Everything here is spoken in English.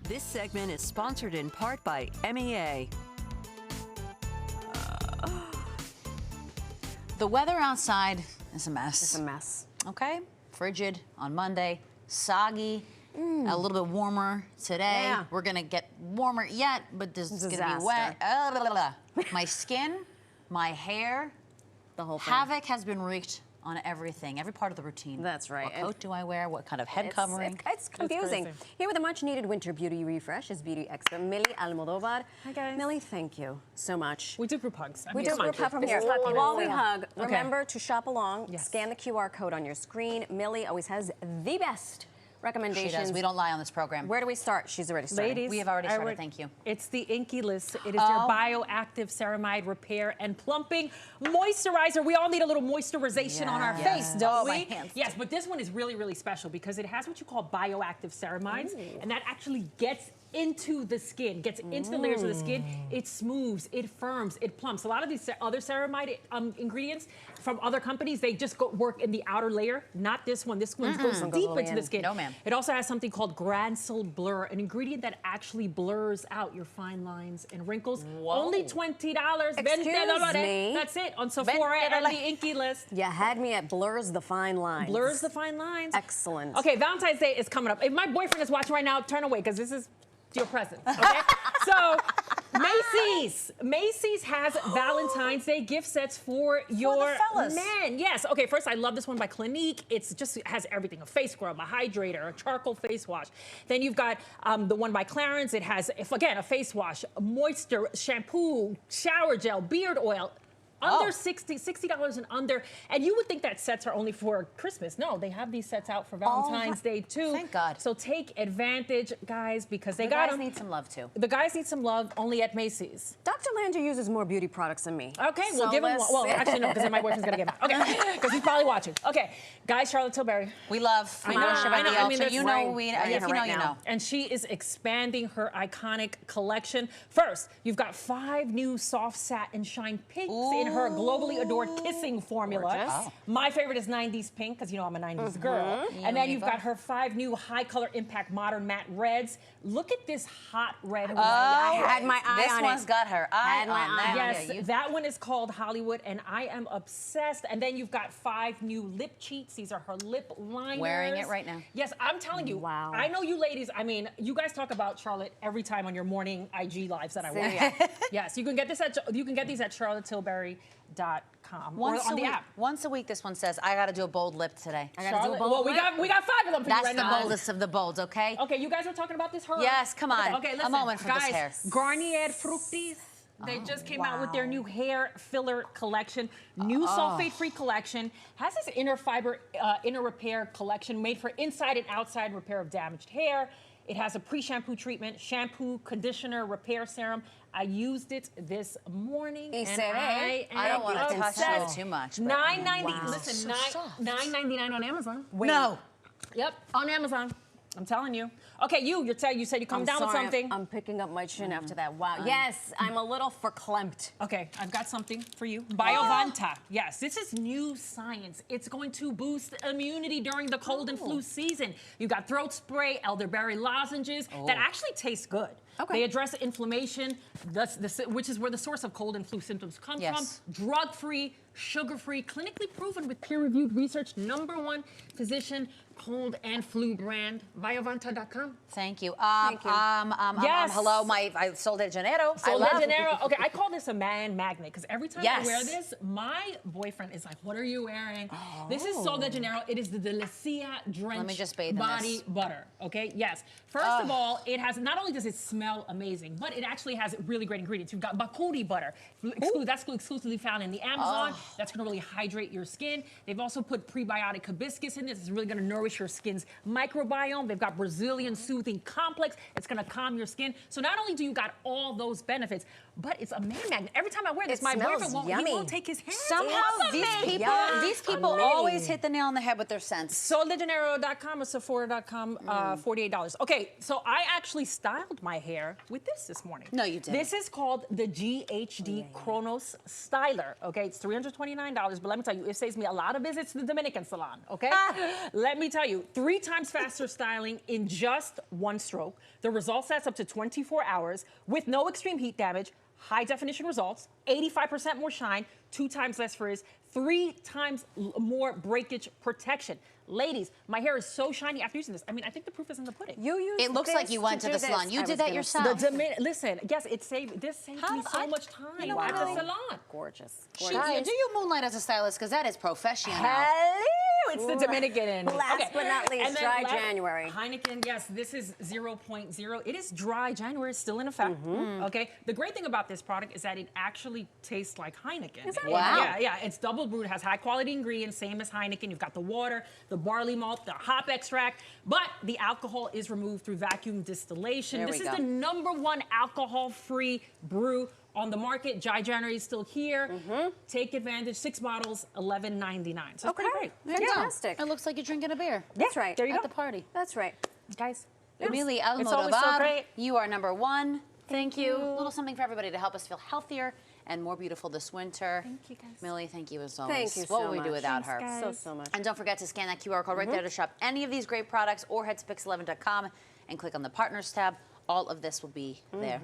This segment is sponsored in part by MEA. The weather outside is a mess. It's a mess. Okay? Frigid on Monday, soggy, a little bit warmer today. Yeah. We're gonna get warmer yet, but this is gonna be Disaster. wet. My skin, my hair, The whole thing. havoc has been wreaked on everything, every part of the routine. That's right. What coat do I wear? What kind of head covering? It's confusing. crazy. Here with a much-needed winter beauty refresh is beauty expert Milly Almodovar. Hi, guys. Milly, thank you so much. We do group hugs. We do come on. group hug from This here. is lucky. While we Okay. hug, remember to shop along. Yes. Scan the QR code on your screen. Milly always has the best She recommendations. does. We don't lie on this program. Where do we start? She's already started. Ladies, We have already I started, would- thank you. It's the INKEY list. It is their bioactive ceramide repair and plumping moisturizer. We all need a little moisturization on our Yes. face, don't Oh, my we? hands. Yes, but this one is really, really special because it has what you call bioactive ceramides, and that actually gets into the skin, gets into the layers of the skin. It smooths, it firms, it plumps. A lot of these other ceramide ingredients from other companies, they just work in the outer layer. Not this one. This one goes Goes deep all the way into the in. skin. No, ma'am. It also has something called Grancil Blur, an ingredient that actually blurs out your fine lines and wrinkles. Whoa. Only $20. Excuse me? That's it on Sephora and the INKEY list. You had me at blurs the fine lines. Blurs the fine lines. Excellent. Okay, Valentine's Day is coming up. If my boyfriend is watching right now, turn away because this is your present. Okay? So, Macy's has Valentine's Day gift sets for your fellas. men. Yes. Okay. First, I love this one by Clinique. It's just has everything: a face scrub, a hydrator, a charcoal face wash. Then you've got the one by Clarins. It has, again, a face wash, a moisture, shampoo, shower gel, beard oil. Under $60 and under. And you would think that sets are only for Christmas. No, they have these sets out for Valentine's Day too. Thank God. So take advantage, guys, because they The got guys them. need some love too. The guys need some love only at Macy's. Dr. Lander uses more beauty products than me. Okay, So we'll give him let's- one. Well, actually, no, because my boyfriend's going to give him. Okay, because he's probably watching. Okay, guys, Charlotte Tilbury. We love. I know, I know, I mean, that's you know, right. we. Right If you know, right you now. know. And she is expanding her iconic collection. First, you've got 5 new soft satin shine pinks in her globally adored kissing formula. Gorgeous. Oh. My favorite is 90s pink, because you know I'm a 90s girl. And then you've got her 5 new high color impact modern matte reds. Look at this hot red. I had my eye This on one's it. got her eye Had my on eye that. on Yes, Yeah, you- that one is called Hollywood, and I am obsessed. And then you've got 5 new lip cheats. These are her lip liners. Wearing it right now. Yes, I'm telling you. Wow. I know you ladies, I mean, you guys talk about Charlotte every time on your morning IG lives that I watch. Yeah. Yes, you can get these at charlottetilburyapp.com or Once on a the week. app. Once a week, this one says, "I got to do a bold lip today." I gotta do a Charlotte, bold well, lip. we got 5 of them for you That's right the now. boldest of the bolds, okay? Okay, you guys were talking about this hair. Yes, come on. Okay, listen, A moment for guys, this hair. Garnier Fructis. They just came out with their new hair filler collection, new sulfate-free collection. Has this inner fiber, inner repair collection made for inside and outside repair of damaged hair. It has a pre-shampoo treatment, shampoo, conditioner, repair serum. I used it this morning, Y and se ve. I don't want to touch obsessed. you too much. but- $9.90. Listen, $9.99 on Amazon. Wait. No. Yep, on Amazon. I'm telling you. Okay, you said you come down with something. I'm picking up my chin after that. Wow. Yes, I'm a little verklempt. Okay, I've got something for you. Biovanta. Yes, this is new science. It's going to boost immunity during the cold and flu season. You've got throat spray, elderberry lozenges that actually taste good. Okay. They address inflammation, which is where the source of cold and flu symptoms come from. Drug-free, sugar-free, clinically proven with peer-reviewed research, #1 physician cold and flu brand, biovanta.com. Thank you. Thank you. Yes. Hello, I sold at Janeiro. Sol I de love Janeiro. Okay, I call this a man magnet because every time I Yes. wear this, my boyfriend is like, "What are you wearing?" This is Sol de Janeiro. It is the Delicia Drench me just bathe in body this. butter. Okay, yes. First of all, it has not only does it smell amazing, but it actually has really great ingredients. You've got bakuri butter. That's exclusively found in the Amazon. That's going to really hydrate your skin. They've also put prebiotic hibiscus in this. It's really going to nourish your skin's microbiome. They've got Brazilian soothing complex. It's going to calm your skin. So not only do you got all those benefits, but it's a man magnet. Every time I wear this, It my smells boyfriend won't, he yummy. won't take his hands Somehow off of these me. people Yummy. always hit the nail on the head with their scents. Janeiro.com or Sephora.com, $48. Okay, so I actually styled my hair with this morning. No, you didn't. This is called the GHD Chronos Styler. Okay, it's $329, but let me tell you, it saves me a lot of visits to the Dominican salon. Okay, let me tell you, 3 times faster styling in just one stroke. The result sets up to 24 hours with no extreme heat damage. High definition results, 85% more shine, 2 times less frizz, 3 times more breakage protection. Ladies, my hair is so shiny after using this. I mean, I think the proof is in the pudding. You use It looks like you went to the salon. You did that yourself. Listen, yes, this saved me so much time You know at what? the salon. Gorgeous. Do you moonlight as a stylist? Because that is professional. Hello, it's the Dominican in me. Last but not least, And then dry January. Heineken, yes, this is 0.0. It is dry January, it's still in effect. Okay, the great thing about this product is that it actually tastes like Heineken. Wow. Yeah, it's double brewed, has high quality ingredients, same as Heineken. You've got the water, the barley malt, the hop extract, but the alcohol is removed through vacuum distillation. There This we is go. the #1 alcohol-free brew on the market. Dry January is still here. Take advantage. 6 bottles, $11.99. So it's pretty great. There you go. Fantastic. It looks like you're drinking a beer That's right. There you at go. the party. That's right. Guys. Milly It's always so Almodovar, great. you are #1. Thank you. A little something for everybody to help us feel healthier and more beautiful this winter. Thank you, guys. Milly, thank you as always. Thank you What so would we do much. without Thanks, her? guys. So much. And don't forget to scan that QR code right there to shop any of these great products or head to pix11.com and click on the Partners tab. All of this will be there.